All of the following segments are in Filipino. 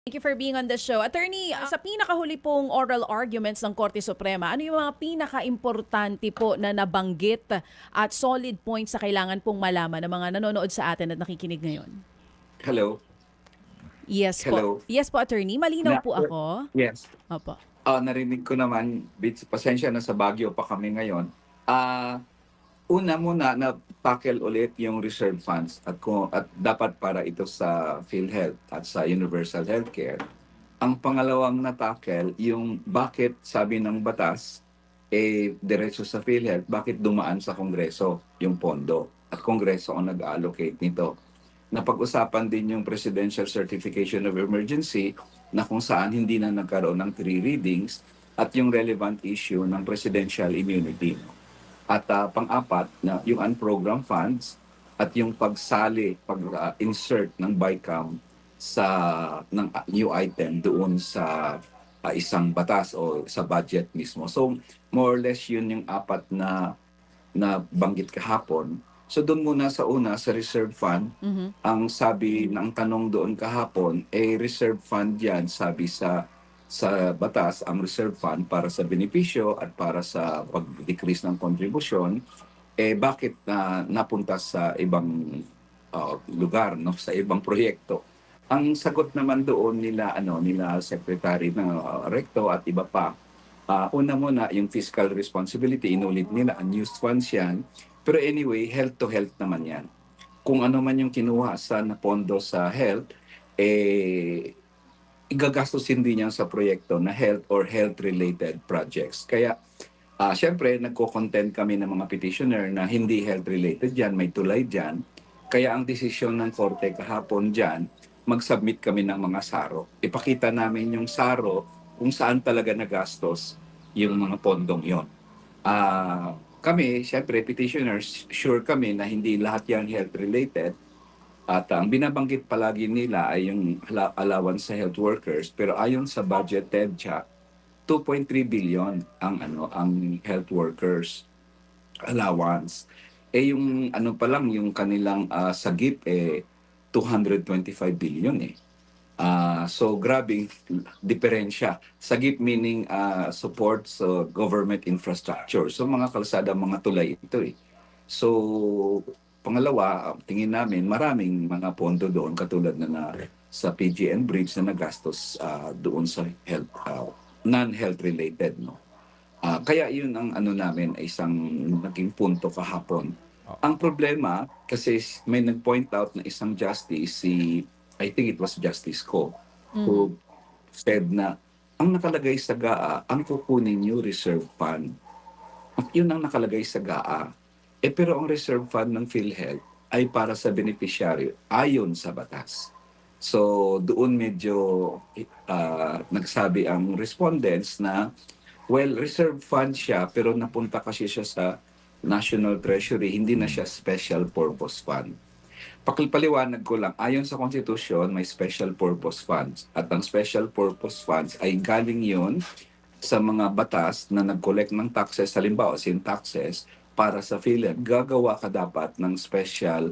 Thank you for being on the show. Attorney, sa pinakahuli pong oral arguments ng Korte Suprema, ano yung mga pinaka-importante po na nabanggit at solid points sa kailangan pong malaman ng mga nanonood sa atin at nakikinig ngayon? Hello? Yes po. Hello? Yes po, Attorney. Malinaw Na, po ako. yes. Opo. Narinig ko naman, Bits, pasensya na sa Baguio pa kami ngayon. Una muna na tackle ulit yung reserve funds at dapat para ito sa PhilHealth at sa Universal Healthcare. Ang pangalawang na tackle yung bakit sabi ng batas diretso sa PhilHealth, bakit dumaan sa Kongreso yung pondo at Kongreso ang nag-allocate nito. Napag-usapan din yung Presidential Certification of Emergency na kung saan hindi na nagkaroon ng 3 readings at yung relevant issue ng presidential immunity. At pang-apat na yung unprogrammed funds at yung pag-insert ng BICAM sa ng new item doon sa isang batas o sa budget mismo. So more or less yun yung apat na banggit kahapon. So doon muna sa una sa reserve fund, ang sabi ng tanong doon kahapon, reserve fund yan, sabi sa batas, ang reserve fund para sa benepisyo at para sa pag-decrease ng kontribusyon, bakit napunta sa ibang lugar, no, sa ibang proyekto? Ang sagot naman doon nila Secretary ng Recto at iba pa, una muna yung fiscal responsibility, inulit nila, unused funds yan. Pero anyway, health to health naman yan. Kung ano man yung kinuha sa pondo sa health, igagastusin din yan sa proyekto na health or health-related projects. Kaya, syempre, nagko-content kami ng mga petitioner na hindi health-related yan, may tulay dyan. Kaya ang desisyon ng Korte kahapon dyan, mag-submit kami ng mga SARO. Ipakita namin yung SARO kung saan talaga nagastos yung mga pondong yon. Kami, syempre, petitioners, sure kami na hindi lahat yan health-related. At ang binabanggit palagi nila ay yung allowance sa health workers. Pero ayon sa budget TEDCHA, 2.3 billion ang health workers allowance. Yung pa lang, yung kanilang sagip, 225 billion eh. So grabing diferensya. Sagip meaning supports government infrastructure. So mga kalsada, mga tulay ito eh. So pangalawa, tingin namin maraming mga pondo doon katulad na sa PGN Bridge na nagastos doon sa health, non-health related. No? Kaya yun ang namin ay isang naging punto kahapon. Ang problema, kasi may nag-point out na isang justice, I think it was Justice Ko, who said na ang nakalagay sa GAA, ang kukunin niyo reserve fund. At yun ang nakalagay sa GAA. Pero ang reserve fund ng PhilHealth ay para sa beneficiaryo ayon sa batas. So doon medyo nagsabi ang respondents na, well, reserve fund siya pero napunta kasi siya sa National Treasury, hindi na siya special purpose fund. Pakipaliwanag ko lang, ayon sa Constitution, may special purpose funds. At ang special purpose funds ay galing yon sa mga batas na nag-collect ng taxes, halimbawa sin taxes, para sa PhilHealth. Gagawa ka dapat ng special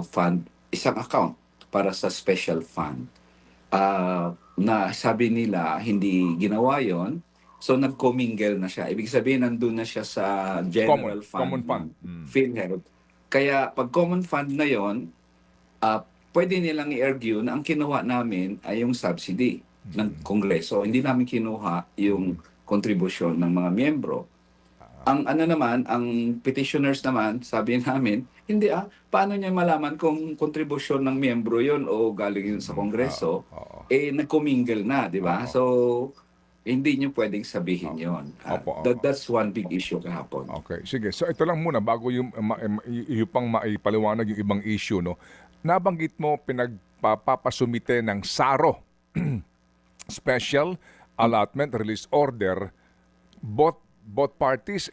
fund, isang account para sa special fund. Na sabi nila, hindi ginawa yon. So nag-commingle na siya. Ibig sabihin, nandun na siya sa general Common fund fund. ng PhilHealth. Kaya pag common fund na yon, pwede nilang i-argue na ang kinuha namin ay yung subsidy ng Kongreso. Hindi namin kinuha yung kontribusyon ng mga miyembro. Ang ang petitioners naman, sabi namin, hindi paano niya malaman kung kontribusyon ng miyembro yon o galing yun sa Kongreso? Nag-commingle na, di ba? So, hindi niyo pwedeng sabihin yon. That's one big issue kahapon. Okay, sige. So ito lang muna bago yung pang maipaliwanag yung ibang issue, no. Nabanggit mo pinagpapasumite ng SARO, Special Allotment Release Order. Both parties,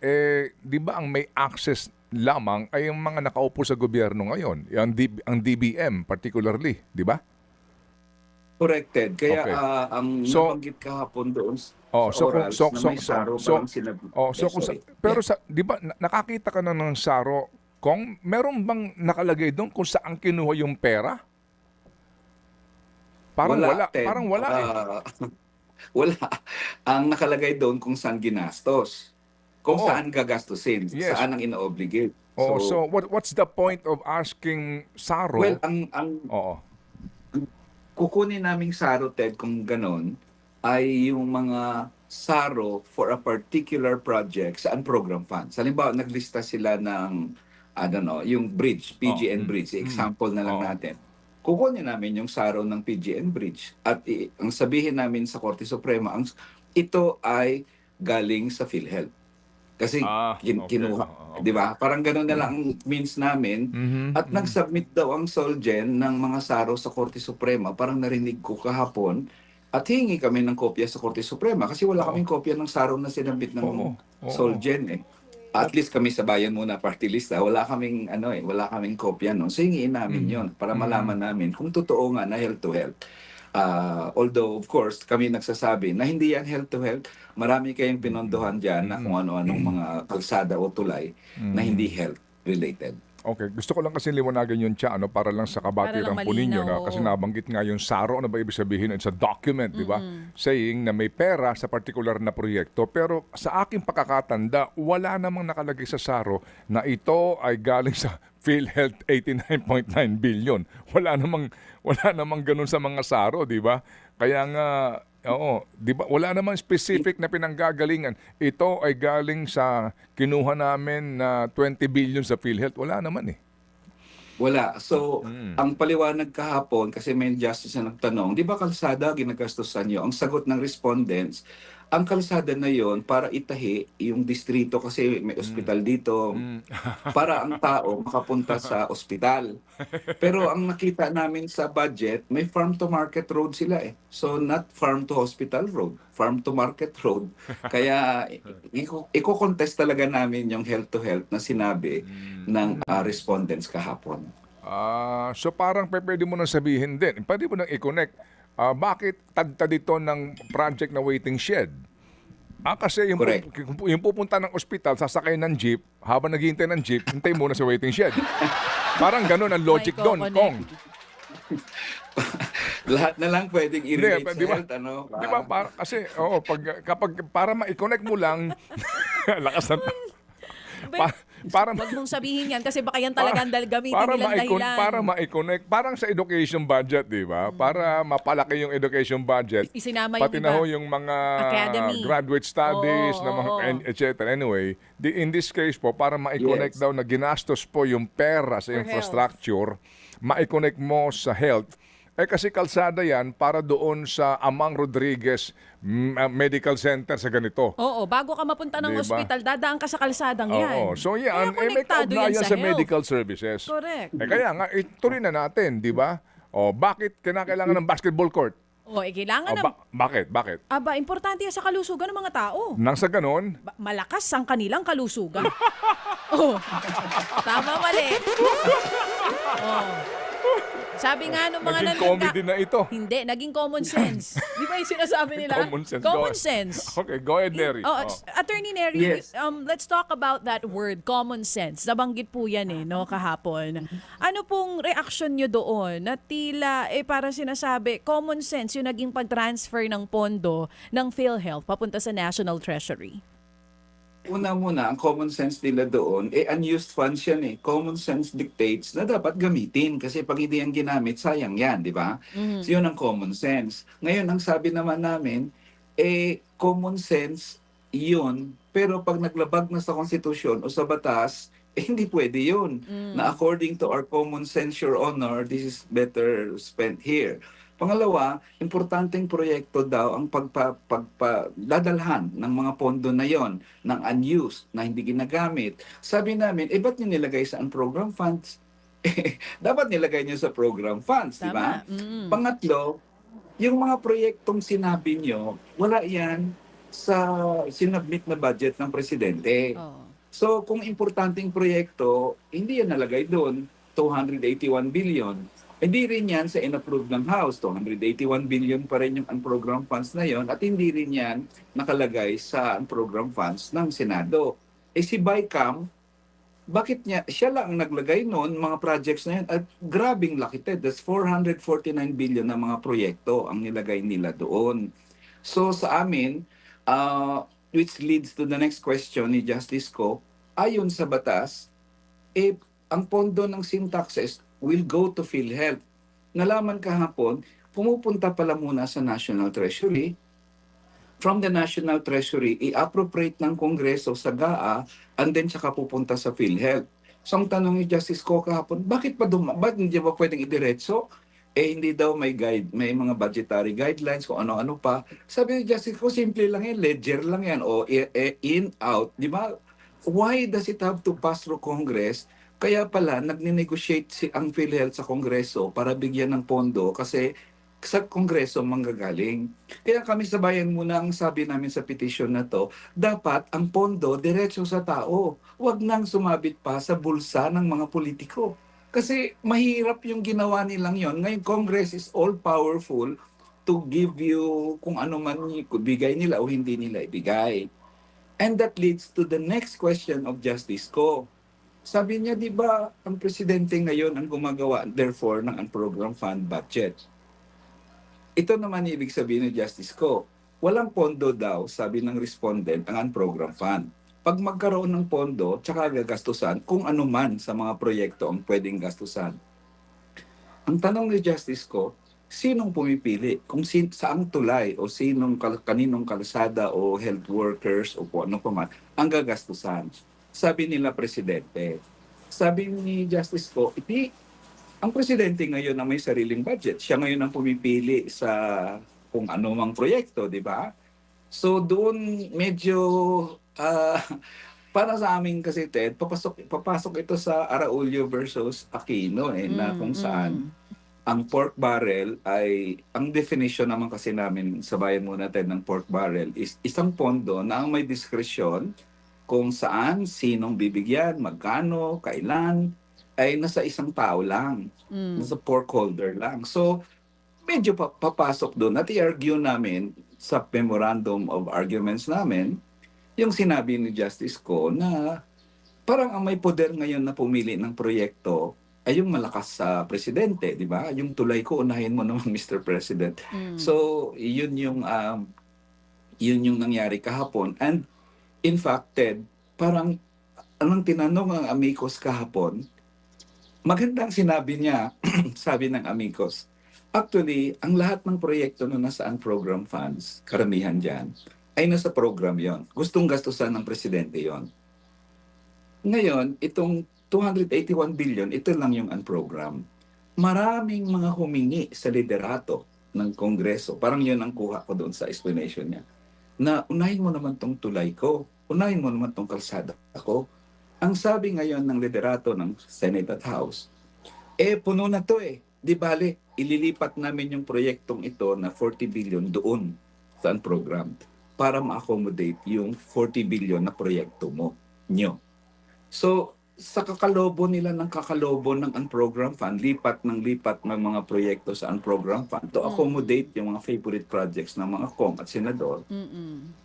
di ba ang may access lamang ay yung mga nakaupo sa gobyerno ngayon, ang DBM particularly, di ba? Corrected. Kaya Okay. ang So, nabanggit kahapon doon sa orals na may SARO, parang sinabi. Pero di ba nakakita ka na ng SARO, Kong, meron bang nakalagay doon kung saan kinuha yung pera? Parang wala, Ted. parang wala eh. Wala. Ang nakalagay doon kung saan ginastos. Kung Oo. saan gagastusin. Yes. Saan ang ina-obligate. Oh, so So, what's the point of asking well, Saro? ang Oo. kukunin naming saro, Ted, kung ganon, ay yung mga saro for a particular project sa program funds. Halimbawa, naglista sila ng, I don't know, yung bridge, Oh, PGN Bridge. Example na lang Oo. natin. Kukunin namin yung saro ng PGN Bridge. At ang sabihin namin sa Korte Suprema, ito ay galing sa PhilHealth. Kasi Okay. kinuha, di Okay. ba? Parang gano'n na lang ang means namin. At nag-submit daw ang Solgen ng mga saro sa Korte Suprema. Parang narinig ko kahapon. At hingi kami ng kopya sa Korte Suprema kasi wala Oo. kaming kopya ng saro na sinabit Oo. ng Oo. Solgen eh. At least kami sa Bayan Muna Party List, wala kaming wala kaming kopya no. So hingiin namin 'yon para malaman namin kung totoo nga na health to health. Although, of course, kami nagsasabi na hindi yan health to health. Marami kayong pinondohan dyan na kung ano-anong mga kalsada o tulay na hindi health related. Okay, gusto ko lang kasi liwanagan yun siya, para lang sa kabatiran Para lang po ninyo malinaw, kasi oo. nabanggit nga yung SARO, ano ba ibig sabihin? It's a document, di ba? Saying na may pera sa particular na proyekto, pero sa aking pakakatanda, wala namang nakalagay sa SARO na ito ay galing sa PhilHealth 89.9 billion. Wala namang ganun sa mga SARO, di ba? Kaya nga, oo, di ba? Wala namang specific na pinanggagalingan. Ito ay galing sa kinuha namin na 20 billion sa PhilHealth. Wala naman eh. Wala. So, ang paliwanag kahapon, kasi may justice na nagtanong, di ba kalsada ginagastusan nyo? Ang sagot ng respondents, ang kalsada na yon para itahi yung distrito kasi may ospital dito, para ang tao makapunta sa ospital. Pero ang nakita namin sa budget, may farm to market road sila eh. So not farm to hospital road, farm to market road. Kaya iko-contest talaga namin yung health to health na sinabi ng respondents kahapon. So parang pwede mo nang sabihin din, pwede mo nang i-connect, bakit tagtad ito ng project na waiting shed? Kasi Correct. yung pupunta ng ospital, sasakay ng jeep, habang naghihintay ng jeep, hintay muna sa waiting shed. Parang ganun ang logic May doon, coconnect. Kong. Lahat na lang pwedeng i-relate sa Di ba? health, ano? Di ba? Kasi, kapag para ma-connect mo lang, lakas ng... para Wag mong sabihin yan kasi baka yan talaga ang gamitin nilang dahilan. para ma-connect, parang sa education budget, di ba? Para mapalaki yung education budget. Isinama yung Pati iba. na ho yung mga Academy. graduate studies, Oo, na mga, oo. etc. Anyway, in this case po, para ma-connect Yes. daw na ginastos po yung pera sa For infrastructure, ma-connect mo sa health. Kasi kalsada yan para doon sa Amang Rodriguez Medical Center sa ganito. Oo, bago ka mapunta ng Diba? ospital, dadaan ka sa kalsadang yan. Oo. So yan, Kaya may konektado yan kaugnayan sa sa health. medical services. Correct. Kaya nga, ituloy na natin, di ba? Bakit kinakailangan ng basketball court? Kailangan ng... Bakit? Aba, importante yan sa kalusugan ng mga tao. Nang sa ganon, Malakas ang kanilang kalusugan. Tama, mali. Sabi nga nung mga naging comedy na ito. Hindi, naging common sense. Di ba yung sinasabi nila? Common sense. Common Go ahead. sense. Okay, go ahead, Neri. Attorney Neri, Yes. let's talk about that word, common sense. Nabanggit po yan kahapon. Ano pong reaction nyo doon na tila, para sinasabi, common sense yung naging pag-transfer ng pondo ng PhilHealth papunta sa National Treasury? Una-muna, ang common sense nila doon, unused funds yan eh. Common sense dictates na dapat gamitin kasi pag hindi yan ginamit, sayang yan, di ba? So yun ang common sense. Ngayon, ang sabi naman namin, common sense yun, pero pag naglabag na sa konstitusyon o sa batas, hindi pwede yun. Na according to our common sense, Your Honor, this is better spent here. Pangalawa, importanteng proyekto daw ang dadalhan ng mga pondo na yon ng unused, na hindi ginagamit. Sabi namin, ba't nyo nilagay sa program funds? Dapat nilagay nyo sa program funds, di ba? Pangatlo, yung mga proyektong sinabi nyo, wala yan sa sinubmit na budget ng presidente. So, kung importanteng proyekto, hindi yan nalagay doon, 281 billion. Hindi rin yan sa in-approve ng House. 281 billion pa rin yung unprogrammed funds na yon at hindi rin yan nakalagay sa unprogrammed funds ng Senado. Si BICAM, bakit siya lang ang naglagay noon, mga projects na yun, at grabing laki, Ted. That's 449 billion na mga proyekto ang nilagay nila doon. So sa amin, which leads to the next question ni Justice Ko, ayon sa batas, ang pondo ng sin taxes will go to PhilHealth. Nalaman kahapon, pumupunta pala muna sa National Treasury. From the National Treasury, i-appropriate ng Kongreso sa GAA and then saka pupunta sa PhilHealth. So ang tanong ni Justice Ko kahapon, bakit ba't hindi ba pwedeng idiretso? Hindi daw may mga budgetary guidelines kung ano-ano pa. Sabi ni Justice Ko, simple lang yan, ledger lang yan, o in, out, di ba? Why does it have to pass through Congress? Kaya pala, nagni-negotiate ang PhilHealth sa Kongreso para bigyan ng pondo kasi sa Kongreso manggagaling. Kaya kami sa bayan muna ang sabi namin sa petition na to, dapat ang pondo diretso sa tao. Huwag nang sumabit pa sa bulsa ng mga politiko. Kasi mahirap yung ginawa nilang yon. Ngayon, Congress is all-powerful to give you kung ano man bigay nila o hindi nila ibigay. And that leads to the next question of Justice Ko. Sabi niya, di ba, ang presidente ngayon ang gumagawa, therefore, ng unprogram fund budget. Ito naman ibig sabihin ng Justice Ko. Walang pondo daw, sabi ng respondent, ang unprogram fund. Pag magkaroon ng pondo, tsaka gagastusan kung ano man sa mga proyekto ang pwedeng gastusan. Ang tanong ni Justice Ko, sinong pumipili? Kung saang tulay o kaninong kalsada o health workers o kung ano pa man ang gagastusan? Sabi nila presidente. Sabi ni Justice Ko, ang presidente ngayon na may sariling budget. Siya ngayon ang pumipili sa kung ano mang proyekto, di ba? So doon medyo para sa amin kasi Ted, papasok ito sa Araulio versus Aquino na kung saan ang pork barrel ay, ang definition naman kasi namin sa bayan muna Ted ng pork barrel is isang pondo na ang may diskresyon kung saan, sinong bibigyan, magkano, kailan, ay nasa isang tao lang. Nasa pork holder lang. So, medyo papasok doon. At i-argue namin sa memorandum of arguments namin, yung sinabi ni Justice Ko na parang ang may poder ngayon na pumili ng proyekto ay yung malakas sa presidente, di ba? Yung tulay ko, unahin mo naman, Mr. President. So, yun yung nangyari kahapon. And in fact, Ted, parang anong tinanong ang amicus kahapon, magandang sinabi niya, sabi ng amicus, actually, ang lahat ng proyekto na nasaan program funds, karamihan dyan, ay nasa program yon. Gustong gastusan ng presidente yon. Ngayon, itong 281 billion, ito lang yung unprogram. Maraming mga humingi sa liderato ng Kongreso. Parang yun ang kuha ko doon sa explanation niya. Na unahin mo naman tong tulay ko. Unahin mo naman tong kalsada ko. Ang sabi ngayon ng liderato ng Senate at House, puno na to Di bale, ililipat namin yung proyektong ito na 40 billion doon sa program para ma-accommodate yung 40 billion na proyekto nyo. So, sa kakalobo nila ng unprogram fund, lipat ng mga proyekto sa unprogram fund to accommodate yung mga favorite projects ng mga kong at senador,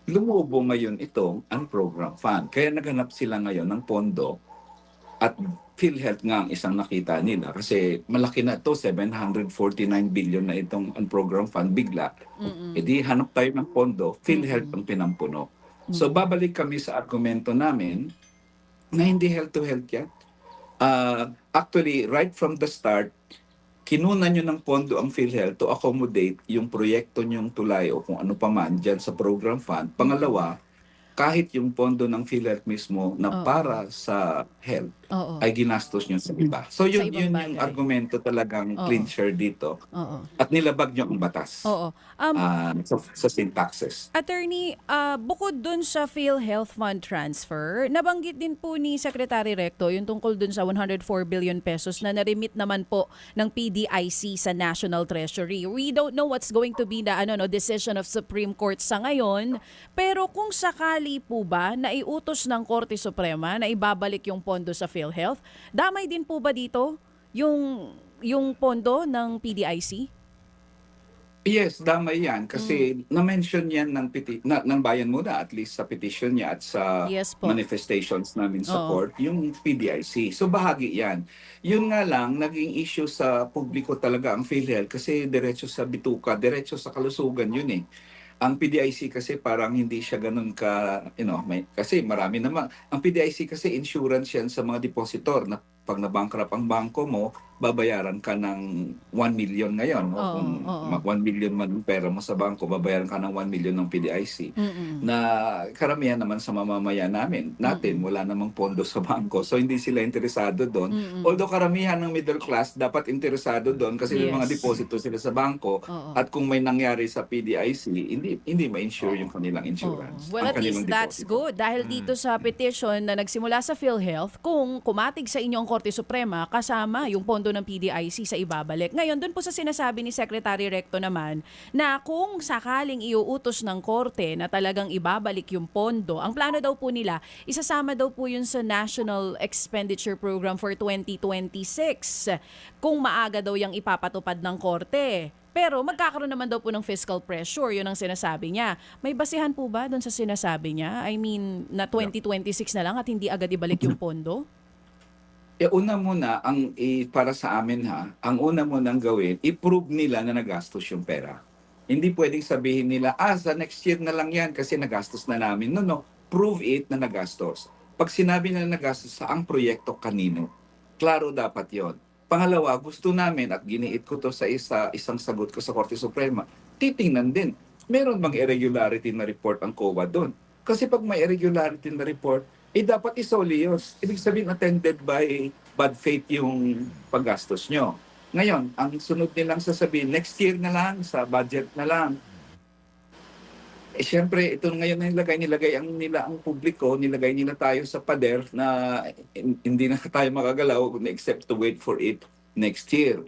lumubo ngayon itong unprogram fund. Kaya naghanap sila ngayon ng pondo at PhilHealth nga ang isang nakita nila kasi malaki na ito, 749 billion na itong unprogram fund bigla. Di hanap tayo ng pondo, PhilHealth ang pinampuno. So babalik kami sa argumento namin na hindi health to health yan. Actually, right from the start, kinunan nyo ng pondo ang PhilHealth to accommodate yung proyekto nyong tulay o kung ano pa man dyan sa program fund. Pangalawa, kahit yung pondo ng PhilHealth mismo na para sa health ay ginastos nyo sa iba. So yun yung argumento talagang clincher dito. At nilabag nyo ang batas sa sin taxes. Attorney, bukod dun sa PhilHealth Fund transfer, nabanggit din po ni Secretary Recto yung tungkol dun sa 104 billion pesos na na-remit naman po ng PDIC sa National Treasury. We don't know what's going to be the decision of Supreme Court sa ngayon, pero kung sakali po ba na iutos ng Korte Suprema na ibabalik yung pondo sa PhilHealth, damay din po ba dito yung pondo ng PDIC? Yes, damay yan kasi na-mention yan ng bayan muna at least sa petition niya at sa Yes po. manifestations namin sa Oo. court, yung PDIC. So bahagi yan. Yun nga lang, naging issue sa publiko talaga ang PhilHealth kasi diretso sa bituka, diretso sa kalusugan yun eh. Ang PDIC kasi parang hindi siya ganun ka, kasi marami naman. Ang PDIC kasi insurance yan sa mga depositor na pag na-bankrupt ang bangko mo, babayaran ka ng 1 million ngayon. No? Oo, Kung oo. 1 million man ang pera mo sa bangko, babayaran ka ng 1 million ng PDIC. Mm-mm. Na karamihan naman sa mamamayan natin, wala namang pondo sa bangko. So hindi sila interesado doon. Mm-mm. Although karamihan ng middle class dapat interesado doon kasi may mga Yes. deposito sila sa bangko Oo. at kung may nangyari sa PDIC, hindi ma-insure yung kanilang Oo. insurance. Well, ang at least kanilang that's deposito. good. Dahil dito sa petition na nagsimula sa PhilHealth, kung kumatig sa inyong Korte Suprema, kasama yung pondo ng PDIC sa ibabalik. Ngayon, dun po sa sinasabi ni Secretary Recto naman, na kung sakaling iuutos ng Korte na talagang ibabalik yung pondo, ang plano daw po nila, isasama daw po yun sa National Expenditure Program for 2026. Kung maaga daw yung ipapatupad ng Korte. Pero magkakaroon naman daw po ng fiscal pressure, yun ang sinasabi niya. May basihan po ba doon sa sinasabi niya? I mean, na 2026 na lang at hindi agad ibalik yung pondo? Una muna, para sa amin ang una munang gawin, i-prove nila na nagastos yung pera. Hindi pwedeng sabihin nila, sa next year na lang yan kasi nagastos na namin. No. Prove it na nagastos. Pag sinabi na nagastos sa ang proyekto kanino, klaro dapat yon. Pangalawa, gusto namin at giniit ko to sa isang sagot ko sa Korte Suprema, titingnan din, meron bang irregularity na report ang COA doon? Kasi pag may irregularity na report, dapat isoli yun. Ibig sabihin, attended by bad faith yung paggastos nyo. Ngayon, ang sunod nilang sasabihin, next year na lang, sa budget na lang. Siyempre, ito ngayon na nilagay ang publiko, nilagay nila tayo sa pader na hindi na tayo makagalaw except to wait for it next year.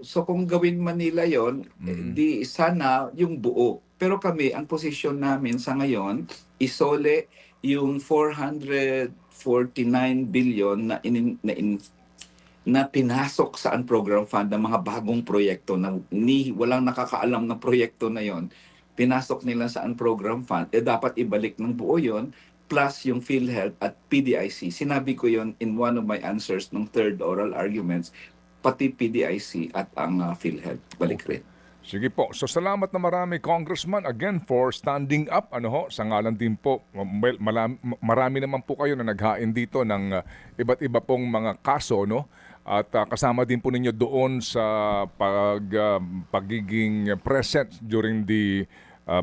So kung gawin man nila yon, di sana yung buo. Pero kami, ang posisyon namin sa ngayon, isole yung 449 billion na pinasok sa unprogram fund ng mga bagong proyekto na walang nakakaalam ng proyekto na yon. Pinasok nila sa unprogram fund, dapat ibalik ng buo yon plus yung PhilHealth at PDIC. Sinabi ko yon in one of my answers ng third oral arguments, pati PDIC at ang PhilHealth. Balik rin. Sige po. So salamat na marami, Congressman, again for standing up. Sa ngalan din po, well, marami naman po kayo na naghain dito ng iba't iba pong mga kaso, no? At kasama din po ninyo doon sa pagiging present during the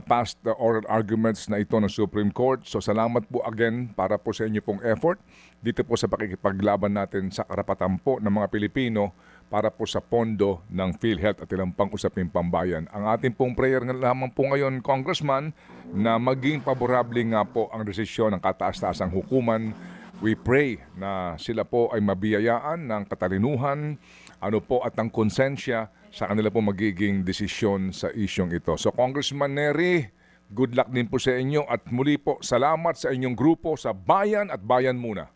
past oral arguments na ito ng Supreme Court. So salamat po again para po sa inyo pong effort dito po sa pakikipaglaban natin sa karapatan po ng mga Pilipino para po sa pondo ng PhilHealth at ilang pang usaping pambayan. Ang ating pong prayer nga lamang po ngayon, Congressman, na maging paborable nga po ang desisyon ng kataas-taasang hukuman. We pray na sila po ay mabiyayaan ng katalinuhan, at ng konsensya sa kanila po magiging desisyon sa isyong ito. So Congressman Nery, good luck din po sa inyo at muli po salamat sa inyong grupo sa Bayan at Bayan Muna.